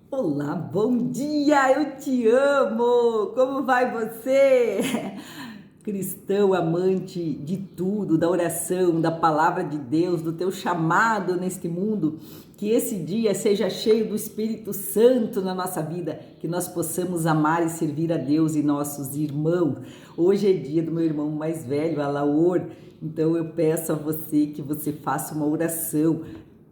Olá, bom dia, eu te amo! Como vai você? Cristão, amante de tudo, da oração, da palavra de Deus, do teu chamado neste mundo, que esse dia seja cheio do Espírito Santo na nossa vida, que nós possamos amar e servir a Deus e nossos irmãos. Hoje é dia do meu irmão mais velho, Alaor, então eu peço a você que você faça uma oração.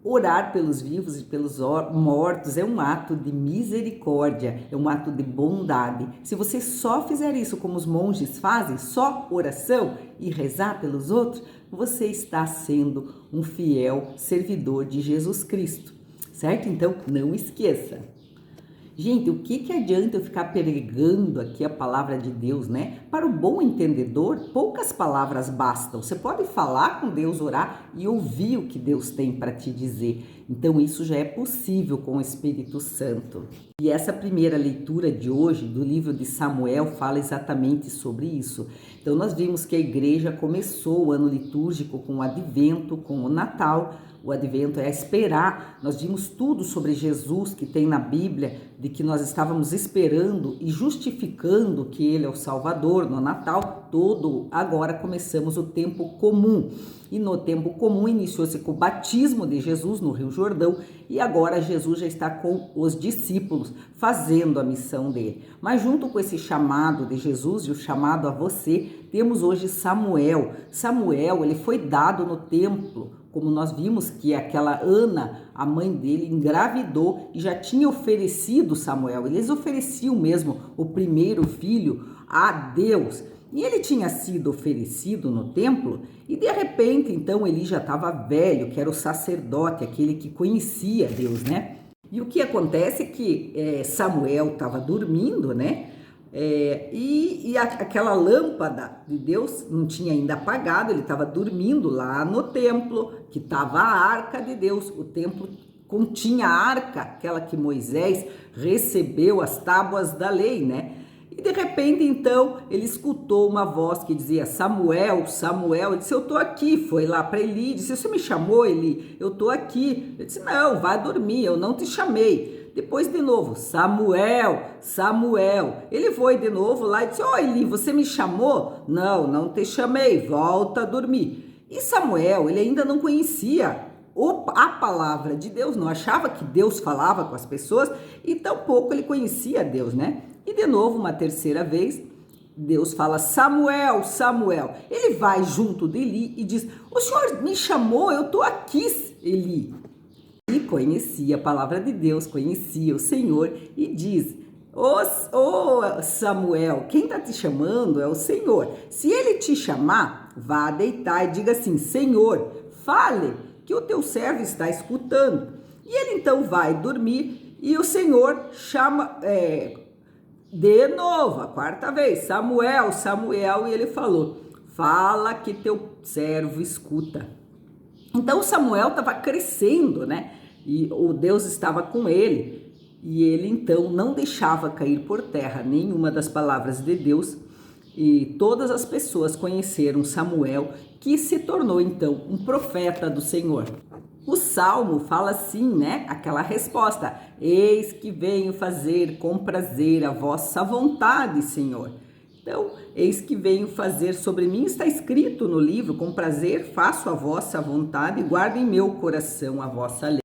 Orar pelos vivos e pelos mortos é um ato de misericórdia, é um ato de bondade. Se você só fizer isso como os monges fazem, só oração e rezar pelos outros, você está sendo um fiel servidor de Jesus Cristo, certo? Então, não esqueça. Gente, o que adianta eu ficar pregando aqui a palavra de Deus, né? Para o bom entendedor, poucas palavras bastam. Você pode falar com Deus, orar e ouvir o que Deus tem para te dizer. Então, isso já é possível com o Espírito Santo. E essa primeira leitura de hoje, do livro de Samuel, fala exatamente sobre isso. Então, nós vimos que a igreja começou o ano litúrgico com o Advento, com o Natal. O Advento é esperar. Nós vimos tudo sobre Jesus que tem na Bíblia, de que nós estávamos esperando e justificando que Ele é o Salvador no Natal todo. Agora começamos o tempo comum. E no tempo comum iniciou-se com o batismo de Jesus no Rio Jordão e agora Jesus já está com os discípulos fazendo a missão dele. Mas junto com esse chamado de Jesus e o chamado a você, temos hoje Samuel. Samuel, ele foi dado no templo, como nós vimos que aquela Ana, a mãe dele, engravidou e já tinha oferecido Samuel. Eles ofereciam mesmo o primeiro filho a Deus. E ele tinha sido oferecido no templo e de repente, então, ele já estava velho, que era o sacerdote, aquele que conhecia Deus, né? E o que acontece é que Samuel estava dormindo, né? Aquela lâmpada de Deus não tinha ainda apagado, ele estava dormindo lá no templo, que estava a arca de Deus. O templo continha a arca, aquela que Moisés recebeu as tábuas da lei, né? E de repente, então, ele escutou uma voz que dizia: Samuel, Samuel. Ele disse: eu estou aqui. Foi lá para Eli, disse: você me chamou, Eli? Eu estou aqui. Ele disse: não, vai dormir, eu não te chamei. Depois de novo: Samuel, Samuel. Ele foi de novo lá e disse: ó, Eli, você me chamou? Não, não te chamei, volta a dormir. E Samuel, ele ainda não conhecia a palavra de Deus, não achava que Deus falava com as pessoas e tampouco ele conhecia Deus, né? E de novo, uma terceira vez, Deus fala: Samuel, Samuel. Ele vai junto de Eli e diz: o senhor me chamou, eu estou aqui, Eli. E conhecia a palavra de Deus, conhecia o Senhor e diz: Samuel, quem está te chamando é o Senhor. Se ele te chamar, vá deitar e diga assim: Senhor, fale, que o teu servo está escutando. E ele então vai dormir e o Senhor chama de novo, a quarta vez: Samuel, Samuel. E ele falou: fala, que teu servo escuta. Então Samuel estava crescendo, né? E o Deus estava com ele. E ele então não deixava cair por terra nenhuma das palavras de Deus. E todas as pessoas conheceram Samuel, que se tornou então um profeta do Senhor. O Salmo fala assim, né? Aquela resposta: eis que venho fazer com prazer a vossa vontade, Senhor. Então, eis que venho fazer sobre mim, está escrito no livro: com prazer faço a vossa vontade e guardo em meu coração a vossa lei.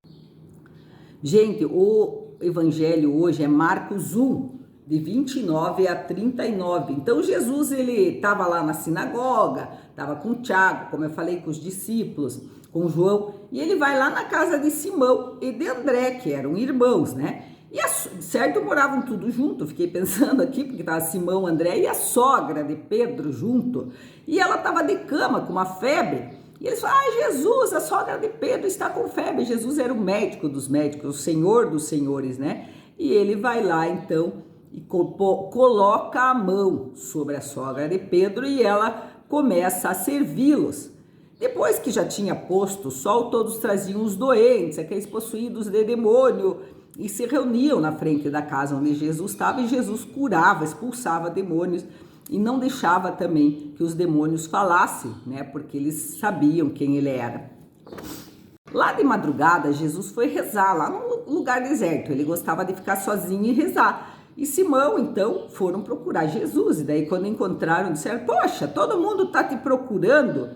Gente, o evangelho hoje é Marcos 1, de 29 a 39. Então, Jesus, ele estava lá na sinagoga, estava com Tiago, como eu falei, com os discípulos, com João, e ele vai lá na casa de Simão e de André, que eram irmãos, né? E certo, moravam tudo junto. Fiquei pensando aqui, porque estava Simão, André e a sogra de Pedro junto. E ela estava de cama, com uma febre. E eles falaram: Jesus, a sogra de Pedro está com febre. Jesus era o médico dos médicos, o senhor dos senhores, né? E ele vai lá, então, e coloca a mão sobre a sogra de Pedro e ela começa a servi-los. Depois que já tinha posto o sol, todos traziam os doentes, aqueles possuídos de demônio, e se reuniam na frente da casa onde Jesus estava, e Jesus curava, expulsava demônios e não deixava também que os demônios falassem, né? Porque eles sabiam quem ele era. Lá de madrugada, Jesus foi rezar lá lugar deserto, ele gostava de ficar sozinho e rezar. E Simão, então, foram procurar Jesus. E daí, quando encontraram, disseram: poxa, todo mundo está te procurando.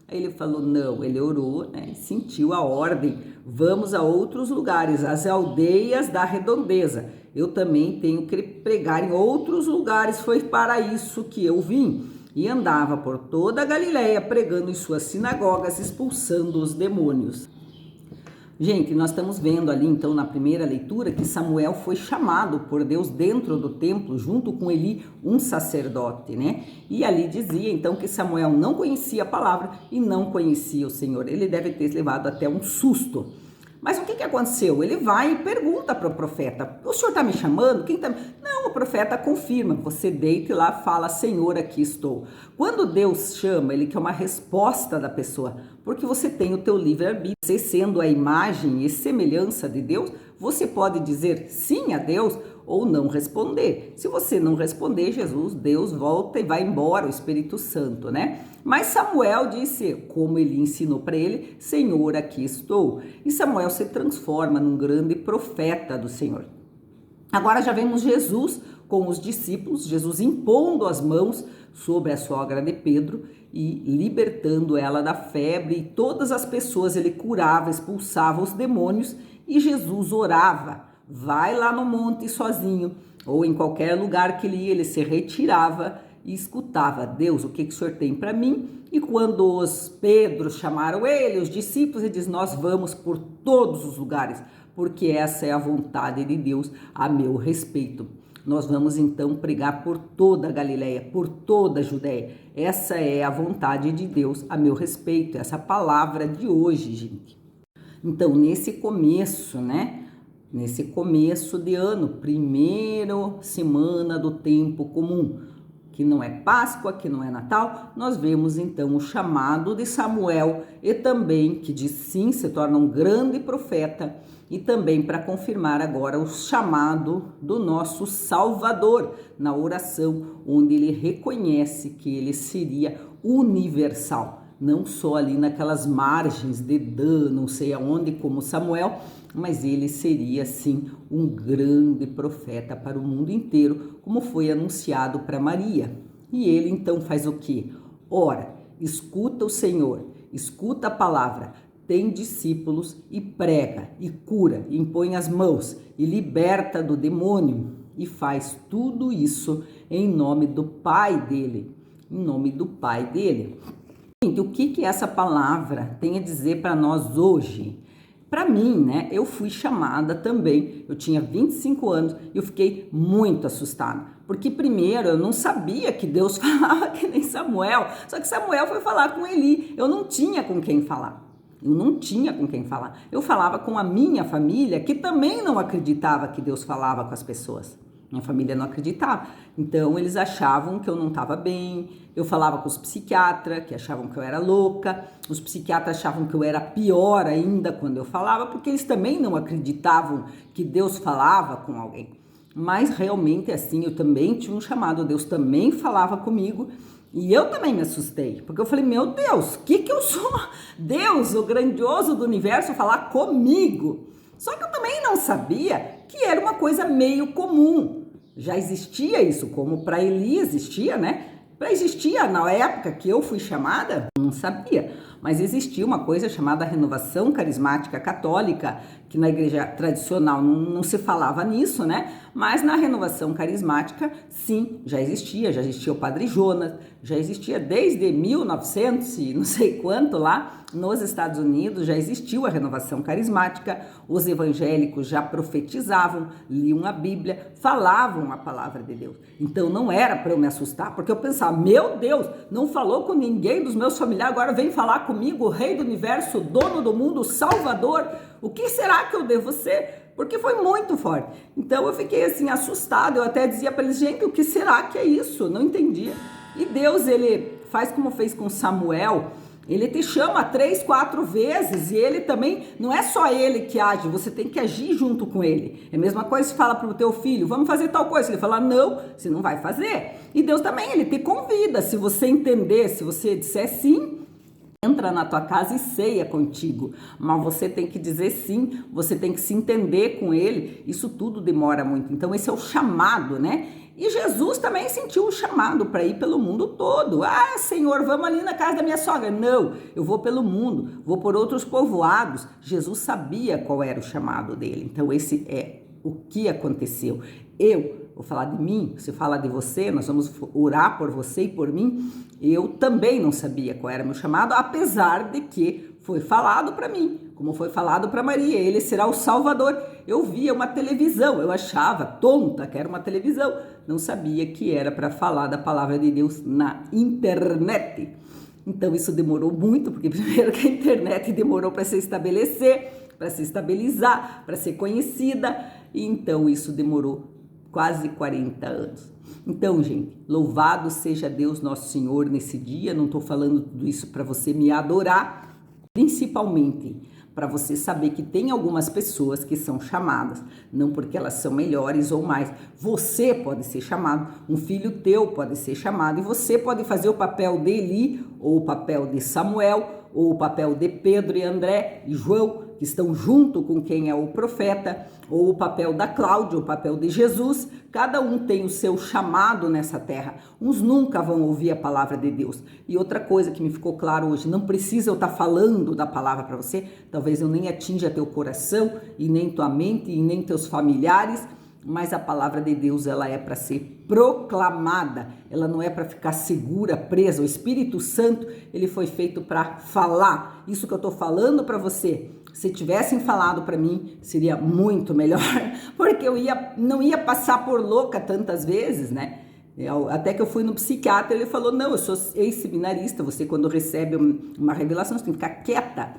Aí ele falou: não, ele orou, né, e sentiu a ordem: vamos a outros lugares, as aldeias da redondeza. Eu também tenho que pregar em outros lugares, foi para isso que eu vim. E andava por toda a Galileia, pregando em suas sinagogas, expulsando os demônios. Gente, nós estamos vendo ali então na primeira leitura que Samuel foi chamado por Deus dentro do templo, junto com Eli, um sacerdote, né? E ali dizia então que Samuel não conhecia a palavra e não conhecia o Senhor. Ele deve ter levado até um susto. Mas o que aconteceu? Ele vai e pergunta para o profeta: o senhor está me chamando? Quem tá... Não, o profeta confirma: você deita lá, fala: Senhor, aqui estou. Quando Deus chama, ele quer uma resposta da pessoa, porque você tem o teu livre-arbítrio. Você, sendo a imagem e semelhança de Deus, você pode dizer sim a Deus ou não responder. Se você não responder, Deus volta e vai embora, o Espírito Santo, né? Mas Samuel disse, como ele ensinou para ele: Senhor, aqui estou. E Samuel se transforma num grande profeta do Senhor. Agora já vemos Jesus com os discípulos, Jesus impondo as mãos sobre a sogra de Pedro e libertando ela da febre, e todas as pessoas ele curava, expulsava os demônios, e Jesus orava. Vai lá no monte sozinho, ou em qualquer lugar que ele ia, ele se retirava e escutava: Deus, o que o Senhor tem para mim? E quando os Pedros chamaram ele, os discípulos, ele diz: nós vamos por todos os lugares, porque essa é a vontade de Deus a meu respeito. Nós vamos então pregar por toda a Galileia, por toda a Judéia. Essa é a vontade de Deus a meu respeito, essa palavra de hoje, gente. Então, nesse começo, né? Nesse começo de ano, primeira semana do tempo comum, que não é Páscoa, que não é Natal, nós vemos então o chamado de Samuel, e também que diz sim, se torna um grande profeta, e também para confirmar agora o chamado do nosso Salvador na oração, onde ele reconhece que ele seria universal, não só ali naquelas margens de Dan, não sei aonde, como Samuel, mas ele seria sim um grande profeta para o mundo inteiro, como foi anunciado para Maria. E ele então faz o quê? Ora, escuta o Senhor, escuta a palavra, tem discípulos e prega, e cura, e impõe as mãos, e liberta do demônio, e faz tudo isso em nome do Pai dele, em nome do Pai dele. Gente, o que essa palavra tem a dizer para nós hoje? Para mim, né, eu fui chamada também, eu tinha 25 anos e eu fiquei muito assustada, porque primeiro eu não sabia que Deus falava que nem Samuel, só que Samuel foi falar com Eli, eu não tinha com quem falar. Eu falava com a minha família, que também não acreditava que Deus falava com as pessoas. Minha família não acreditava, então eles achavam que eu não estava bem. Eu falava com os psiquiatras, que achavam que eu era louca. Os psiquiatras achavam que eu era pior ainda quando eu falava, porque eles também não acreditavam que Deus falava com alguém. Mas realmente assim, eu também tinha um chamado, Deus também falava comigo. E eu também me assustei, porque eu falei: meu Deus, o que eu sou? Deus, o grandioso do universo, falar comigo. Só que eu também não sabia que era uma coisa meio comum. Já existia isso, como para Eli existia, né? Existia na época que eu fui chamada, não sabia. Mas existia uma coisa chamada renovação carismática católica, que na igreja tradicional não se falava nisso, né? Mas na renovação carismática, sim, já existia o Padre Jonas, já existia desde 1900 e não sei quanto lá, nos Estados Unidos, já existiu a renovação carismática, os evangélicos já profetizavam, liam a Bíblia, falavam a palavra de Deus. Então não era para eu me assustar, porque eu pensava: meu Deus, não falou com ninguém dos meus familiares, agora vem falar comigo, o Rei do Universo, dono do mundo, Salvador. O que será que eu devo ser? Porque foi muito forte. Então eu fiquei assim assustada, eu até dizia para eles: gente, o que será que é isso? Não entendia. E Deus, ele faz como fez com Samuel, ele te chama 3, 4 vezes, e ele também, não é só ele que age, você tem que agir junto com ele. É a mesma coisa se fala para o teu filho: vamos fazer tal coisa. Ele fala: não, você não vai fazer. E Deus também, ele te convida, se você entender, se você disser sim, entra na tua casa e ceia contigo, mas você tem que dizer sim, você tem que se entender com ele, isso tudo demora muito. Então esse é o chamado, né? E Jesus também sentiu o chamado para ir pelo mundo todo. Ah, Senhor, vamos ali na casa da minha sogra. Não, eu vou pelo mundo, vou por outros povoados. Jesus sabia qual era o chamado dele. Então esse é o que aconteceu. Eu vou falar de mim, você fala de você, nós vamos orar por você e por mim. Eu também não sabia qual era meu chamado, apesar de que foi falado para mim, como foi falado para Maria, ele será o Salvador. Eu via uma televisão, eu achava tonta que era uma televisão, não sabia que era para falar da palavra de Deus na internet. Então isso demorou muito, porque primeiro que a internet demorou para se estabelecer, para se estabilizar, para ser conhecida, e então isso demorou quase 40 anos. Então, gente, louvado seja Deus nosso Senhor nesse dia. Não estou falando tudo isso para você me adorar, principalmente para você saber que tem algumas pessoas que são chamadas, não porque elas são melhores ou mais. Você pode ser chamado, um filho teu pode ser chamado, e você pode fazer o papel de Eli, ou o papel de Samuel, ou o papel de Pedro e André e João, que estão junto com quem é o profeta, ou o papel da Cláudia, o papel de Jesus. Cada um tem o seu chamado nessa terra. Uns nunca vão ouvir a palavra de Deus. E outra coisa que me ficou claro hoje, não precisa eu estar falando da palavra para você, talvez eu nem atinja teu coração, e nem tua mente, e nem teus familiares, mas a palavra de Deus, ela é para ser proclamada, ela não é para ficar segura, presa. O Espírito Santo, ele foi feito para falar. Isso que eu estou falando para você, se tivessem falado para mim, seria muito melhor, porque eu não ia passar por louca tantas vezes, né? Até que eu fui no psiquiatra, ele falou, não, eu sou ex-seminarista, você quando recebe uma revelação, você tem que ficar quieta.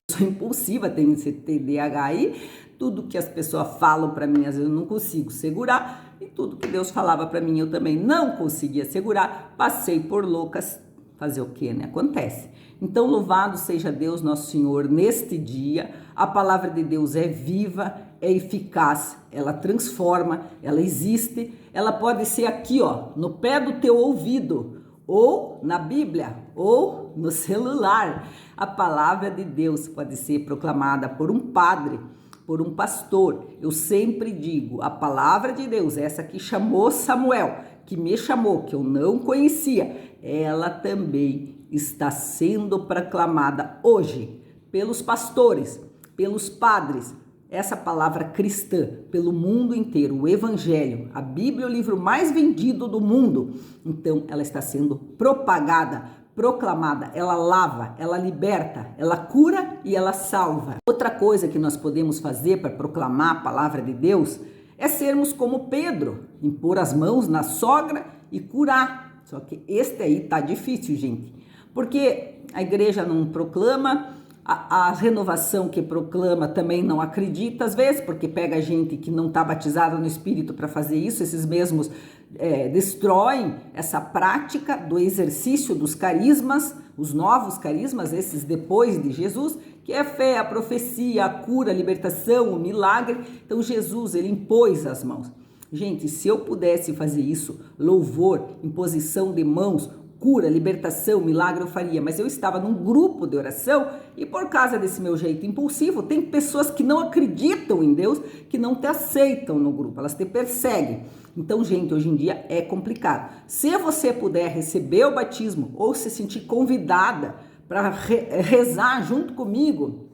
Eu sou impulsiva, tenho esse TDAH aí, tudo que as pessoas falam para mim, às vezes eu não consigo segurar, e tudo que Deus falava para mim, eu também não conseguia segurar, passei por loucas. Fazer o quê, né? Acontece. Então, louvado seja Deus nosso Senhor neste dia. A palavra de Deus é viva, é eficaz, ela transforma, ela existe. Ela pode ser aqui, ó, no pé do teu ouvido, ou na Bíblia, ou no celular. A palavra de Deus pode ser proclamada por um padre, por um pastor. Eu sempre digo, a palavra de Deus, essa que chamou Samuel, que me chamou, que eu não conhecia, ela também está sendo proclamada hoje pelos pastores, pelos padres, essa palavra cristã, pelo mundo inteiro, o Evangelho, a Bíblia é o livro mais vendido do mundo. Então, ela está sendo propagada, proclamada, ela lava, ela liberta, ela cura e ela salva. Outra coisa que nós podemos fazer para proclamar a palavra de Deus é sermos como Pedro, impor as mãos na sogra e curar. Só que este aí tá difícil, gente, porque a igreja não proclama, a renovação que proclama também não acredita, às vezes, porque pega gente que não está batizada no Espírito para fazer isso, esses mesmos destroem essa prática do exercício dos carismas, os novos carismas, esses depois de Jesus, que é a fé, a profecia, a cura, a libertação, o milagre. Então Jesus, ele impôs as mãos. Gente, se eu pudesse fazer isso, louvor, imposição de mãos, cura, libertação, milagre, eu faria. Mas eu estava num grupo de oração e por causa desse meu jeito impulsivo, tem pessoas que não acreditam em Deus, que não te aceitam no grupo, elas te perseguem. Então, gente, hoje em dia é complicado. Se você puder receber o batismo ou se sentir convidada para rezar junto comigo,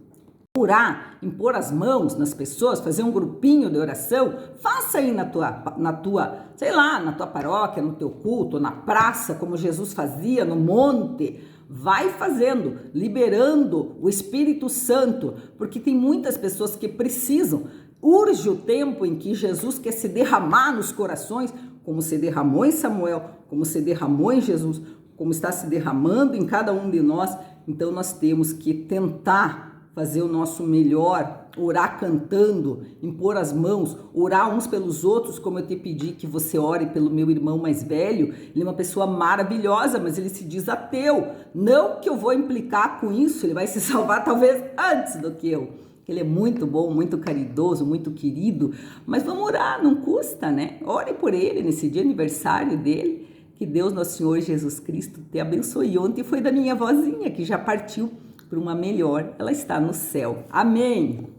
orar, impor as mãos nas pessoas, fazer um grupinho de oração, faça aí na tua, sei lá, na tua paróquia, no teu culto, na praça, como Jesus fazia, no monte. Vai fazendo, liberando o Espírito Santo, porque tem muitas pessoas que precisam. Urge o tempo em que Jesus quer se derramar nos corações, como se derramou em Samuel, como se derramou em Jesus, como está se derramando em cada um de nós. Então nós temos que tentar fazer o nosso melhor, orar cantando, impor as mãos, orar uns pelos outros, como eu te pedi que você ore pelo meu irmão mais velho. Ele é uma pessoa maravilhosa, mas ele se diz ateu. Não que eu vou implicar com isso, ele vai se salvar talvez antes do que eu. Ele é muito bom, muito caridoso, muito querido, mas vamos orar, não custa, né? Ore por ele nesse dia aniversário dele. Que Deus, nosso Senhor Jesus Cristo, te abençoe. Ontem foi da minha vozinha, que já partiu para uma melhor. Ela está no céu. Amém.